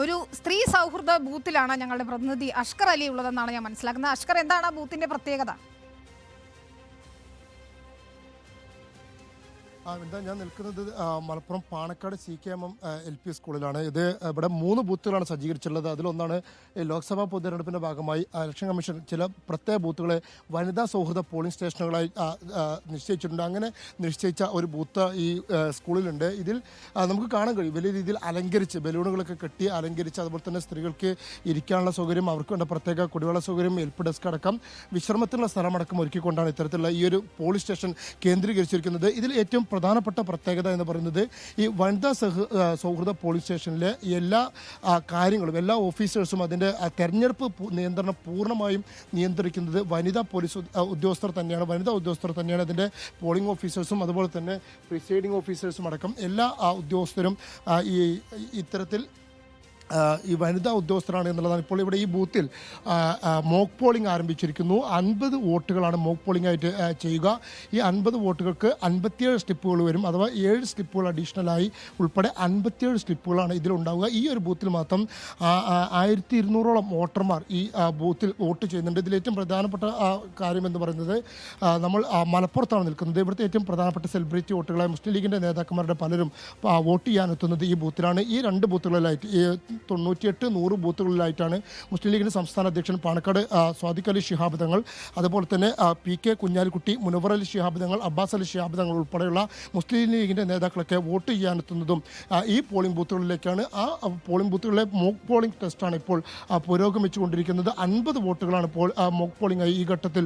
ഒരു സ്ത്രീ സൗഹൃദ ബൂത്തിലാണ് ഞങ്ങളുടെ പ്രതിനിധി അഷ്കർ അലി ഉള്ളതെന്നാണ് ഞാൻ മനസ്സിലാക്കുന്നത്. അഷ്കർ, എന്താണ് ആ ബൂത്തിന്റെ പ്രത്യേകത? എന്താ ഞാൻ നിൽക്കുന്നത് മലപ്പുറം പാണക്കാട് CKM LP സ്കൂളിലാണ്. ഇവിടെ 3 ബൂത്തുകളാണ് സജ്ജീകരിച്ചിട്ടുള്ളത്. അതിലൊന്നാണ് ലോക്സഭാ പൊതുതെരഞ്ഞെടുപ്പിന്റെ ഭാഗമായി ഇലക്ഷൻ കമ്മീഷൻ ചില പ്രത്യേക ബൂത്തുകളെ വനിതാ സൗഹൃദ പോളിംഗ് സ്റ്റേഷനുകളായി നിശ്ചയിച്ചിട്ടുണ്ട്. അങ്ങനെ നിശ്ചയിച്ച ഒരു ബൂത്ത് ഈ സ്കൂളിലുണ്ട്. ഇതിൽ നമുക്ക് കാണാൻ കഴിയും വലിയ രീതിയിൽ അലങ്കരിച്ച് ബലൂണുകളൊക്കെ കെട്ടി അലങ്കരിച്ച്, അതുപോലെ തന്നെ സ്ത്രീകൾക്ക് ഇരിക്കാനുള്ള സൗകര്യം, അവർക്ക് വേണ്ട പ്രത്യേക കുടിവെള്ള സൗകര്യം, ഹെൽപ്പ് ഡെസ്ക് അടക്കം വിശ്രമത്തിനുള്ള സ്ഥലമടക്കം ഒരുക്കിക്കൊണ്ടാണ് ഇത്തരത്തിലുള്ള ഈ ഒരു പോളിംഗ് സ്റ്റേഷൻ കേന്ദ്രീകരിച്ചിരിക്കുന്നത്. ഇതിൽ ഏറ്റവും പ്രധാനപ്പെട്ട പ്രത്യേകത എന്ന് പറയുന്നത് ഈ വനിതാ സൗഹൃദ പോളിംഗ് സ്റ്റേഷനിലെ എല്ലാ കാര്യങ്ങളും, എല്ലാ ഓഫീസേഴ്സും അതിൻ്റെ തെരഞ്ഞെടുപ്പ് നിയന്ത്രണം പൂർണ്ണമായും നിയന്ത്രിക്കുന്നത് വനിതാ പോലീസ് ഉദ്യോഗസ്ഥർ തന്നെയാണ്. വനിതാ ഉദ്യോഗസ്ഥർ തന്നെയാണ് അതിൻ്റെ പോളിംഗ് ഓഫീസേഴ്സും അതുപോലെ തന്നെ പ്രിസൈഡിംഗ് ഓഫീസേഴ്സും അടക്കം എല്ലാ ഉദ്യോഗസ്ഥരും ഇത്തരത്തിൽ ഈ വനിതാ ഉദ്യോഗസ്ഥരാണ് എന്നുള്ളതാണ്. ഇപ്പോൾ ഇവിടെ ഈ ബൂത്തിൽ മോക്ക് പോളിംഗ് ആരംഭിച്ചിരിക്കുന്നു. 50 വോട്ടുകളാണ് മോക്ക് പോളിംഗ് ആയിട്ട് ചെയ്യുക. ഈ 50 വോട്ടുകൾക്ക് 57 സ്ലിപ്പുകൾ വരും, അഥവാ 7 സ്ലിപ്പുകൾ അഡീഷണലായി ഉൾപ്പെടെ 57 സ്ലിപ്പുകളാണ് ഇതിലുണ്ടാവുക. ഈ ഒരു ബൂത്തിൽ മാത്രം 1200ഓളം വോട്ടർമാർ ഈ ബൂത്തിൽ വോട്ട് ചെയ്യുന്നുണ്ട്. ഇതിലേറ്റവും പ്രധാനപ്പെട്ട കാര്യം എന്ന് പറയുന്നത്, നമ്മൾ മലപ്പുറത്താണ് നിൽക്കുന്നത്. ഇവിടുത്തെ ഏറ്റവും പ്രധാനപ്പെട്ട സെലിബ്രിറ്റി വോട്ടുകളായ മുസ്ലിം ലീഗിൻ്റെ നേതാക്കന്മാരുടെ പലരും വോട്ട് ചെയ്യാനെത്തുന്നത് ഈ ബൂത്തിലാണ്. ഈ 2 ബൂത്തുകളിലായിട്ട് 98-100 ബൂത്തുകളിലായിട്ടാണ് മുസ്ലിം ലീഗിൻ്റെ സംസ്ഥാന അധ്യക്ഷൻ പാണക്കാട് സ്വാദിഖ് അലി ശിഹാബ് തങ്ങൾ, അതുപോലെ തന്നെ PK കുഞ്ഞാലിക്കുട്ടി, മുനവർ അലി ശിഹാബ് തങ്ങൾ, അബ്ബാസ് അലി ശിഹാബ് തങ്ങൾ ഉൾപ്പെടെയുള്ള മുസ്ലിം ലീഗിൻ്റെ നേതാക്കളൊക്കെ വോട്ട് ചെയ്യാനെത്തുന്നതും ഈ പോളിംഗ് ബൂത്തുകളിലേക്കാണ്. ആ പോളിംഗ് ബൂത്തുകളിലെ മോക്ക് പോളിംഗ് ടെസ്റ്റാണ് ഇപ്പോൾ പുരോഗമിച്ചുകൊണ്ടിരിക്കുന്നത്. 50 വോട്ടുകളാണ് ഇപ്പോൾ മോക്ക് പോളിംഗായി ഈ ഘട്ടത്തിൽ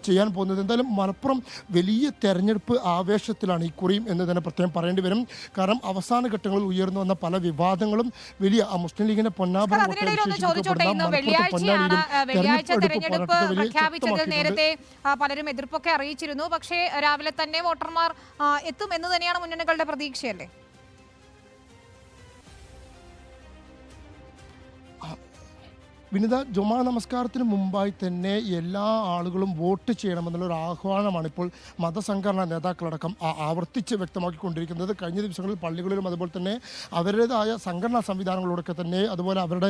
ചെയ്യാൻ പോകുന്നത്. എന്തായാലും മലപ്പുറം വലിയ തെരഞ്ഞെടുപ്പ് ആവേശത്തിലാണ് ഇക്കുറിയും എന്ന് തന്നെ പ്രത്യേകം പറയേണ്ടി വരും. കാരണം അവസാന ഘട്ടങ്ങളിൽ ഉയർന്നു വന്ന പല വിവാദങ്ങളും വലിയ മുസ്ലിം ലീഗിന്റെ വെള്ളിയാഴ്ച തെരഞ്ഞെടുപ്പ് പ്രഖ്യാപിച്ചത് നേരത്തെ പലരും എതിർപ്പൊക്കെ അറിയിച്ചിരുന്നു. പക്ഷേ രാവിലെ തന്നെ വോട്ടർമാർ എത്തുമെന്ന് തന്നെയാണ് മുന്നണികളുടെ പ്രതീക്ഷയല്ലേ? വിനിത, ജുമാ നമസ്കാരത്തിന് മുമ്പായി തന്നെ എല്ലാ ആളുകളും വോട്ട് ചെയ്യണമെന്നുള്ളൊരു ആഹ്വാനമാണ് ഇപ്പോൾ മതസംഘടനാ നേതാക്കളടക്കം ആവർത്തിച്ച് വ്യക്തമാക്കിക്കൊണ്ടിരിക്കുന്നത്. കഴിഞ്ഞ ദിവസങ്ങളിൽ പള്ളികളിലും അതുപോലെ തന്നെ അവരുടേതായ സംഘടനാ സംവിധാനങ്ങളോടൊക്കെ തന്നെ, അതുപോലെ അവരുടെ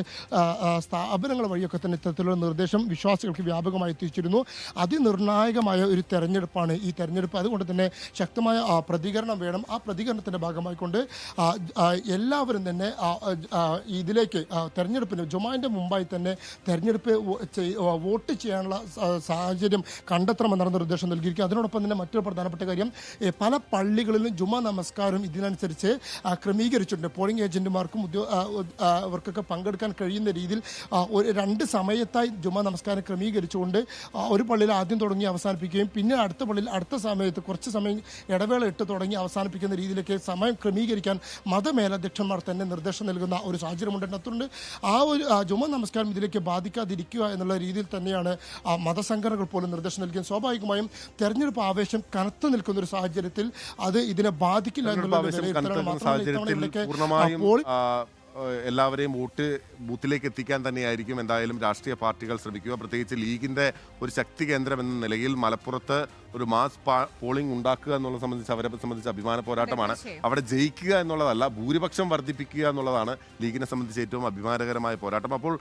സ്ഥാപനങ്ങൾ വഴിയൊക്കെ തന്നെ ഇത്തരത്തിലുള്ള നിർദ്ദേശം വിശ്വാസികൾക്ക് വ്യാപകമായി എത്തിച്ചിരുന്നു. അതിനിർണായകമായ ഒരു തെരഞ്ഞെടുപ്പാണ് ഈ തെരഞ്ഞെടുപ്പ്. അതുകൊണ്ട് തന്നെ ശക്തമായ പ്രതികരണം വേണം. ആ പ്രതികരണത്തിൻ്റെ ഭാഗമായിക്കൊണ്ട് എല്ലാവരും തന്നെ ഇതിലേക്ക് തെരഞ്ഞെടുപ്പിന് ജുമാൻ്റെ മുമ്പായി തന്നെ തെരഞ്ഞെടുപ്പ് വോട്ട് ചെയ്യാനുള്ള സാഹചര്യം കണ്ടെത്തണമെന്നാണ് നിർദ്ദേശം നൽകിയിരിക്കുക. അതിനോടൊപ്പം തന്നെ മറ്റൊരു പ്രധാനപ്പെട്ട കാര്യം, പല പള്ളികളിലും ജുമാ നമസ്കാരം ഇതിനനുസരിച്ച് ക്രമീകരിച്ചിട്ടുണ്ട്. പോളിംഗ് ഏജന്റുമാർക്കും അവർക്കൊക്കെ പങ്കെടുക്കാൻ കഴിയുന്ന രീതിയിൽ 2 സമയത്തായി ജുമാ നമസ്കാരം ക്രമീകരിച്ചുകൊണ്ട് ഒരു പള്ളിയിൽ ആദ്യം തുടങ്ങി അവസാനിപ്പിക്കുകയും പിന്നെ അടുത്ത പള്ളിയിൽ അടുത്ത സമയത്ത് കുറച്ച് സമയം ഇടവേള ഇട്ട് തുടങ്ങി അവസാനിപ്പിക്കുന്ന രീതിയിലേക്ക് സമയം ക്രമീകരിക്കാൻ മതമേലധ്യക്ഷന്മാർ തന്നെ നിർദ്ദേശം നൽകുന്ന ഒരു സാഹചര്യമുണ്ട്. അതുകൊണ്ട് ആ ഒരു ജുമാ നമസ്കാരം ഇതിലേക്ക് ബാധിക്കാതിരിക്കുക എന്നുള്ള രീതിയിൽ തന്നെയാണ് മതസംഘടനകൾ പോലും നിർദ്ദേശം നൽകിയത്. സ്വാഭാവികമായും തെരഞ്ഞെടുപ്പ് ആവേശം കനത്തു നിൽക്കുന്ന ഒരു സാഹചര്യത്തിൽ അത് ഇതിനെ ബാധിക്കില്ല എന്നുള്ള എല്ലാവരെയും ബൂത്തിലേക്ക് എത്തിക്കാൻ തന്നെയായിരിക്കും എന്തായാലും രാഷ്ട്രീയ പാർട്ടികൾ ശ്രമിക്കുക. പ്രത്യേകിച്ച് ലീഗിൻ്റെ ഒരു ശക്തി കേന്ദ്രം എന്ന നിലയിൽ മലപ്പുറത്ത് ഒരു മാസ് പോളിംഗ് ഉണ്ടാക്കുക എന്നുള്ളത് സംബന്ധിച്ച് അവരെ സംബന്ധിച്ച് അഭിമാന പോരാട്ടമാണ്. അവിടെ ജയിക്കുക എന്നുള്ളതല്ല, ഭൂരിപക്ഷം വർദ്ധിപ്പിക്കുക എന്നുള്ളതാണ് ലീഗിനെ സംബന്ധിച്ച് ഏറ്റവും അഭിമാനകരമായ പോരാട്ടം. അപ്പോൾ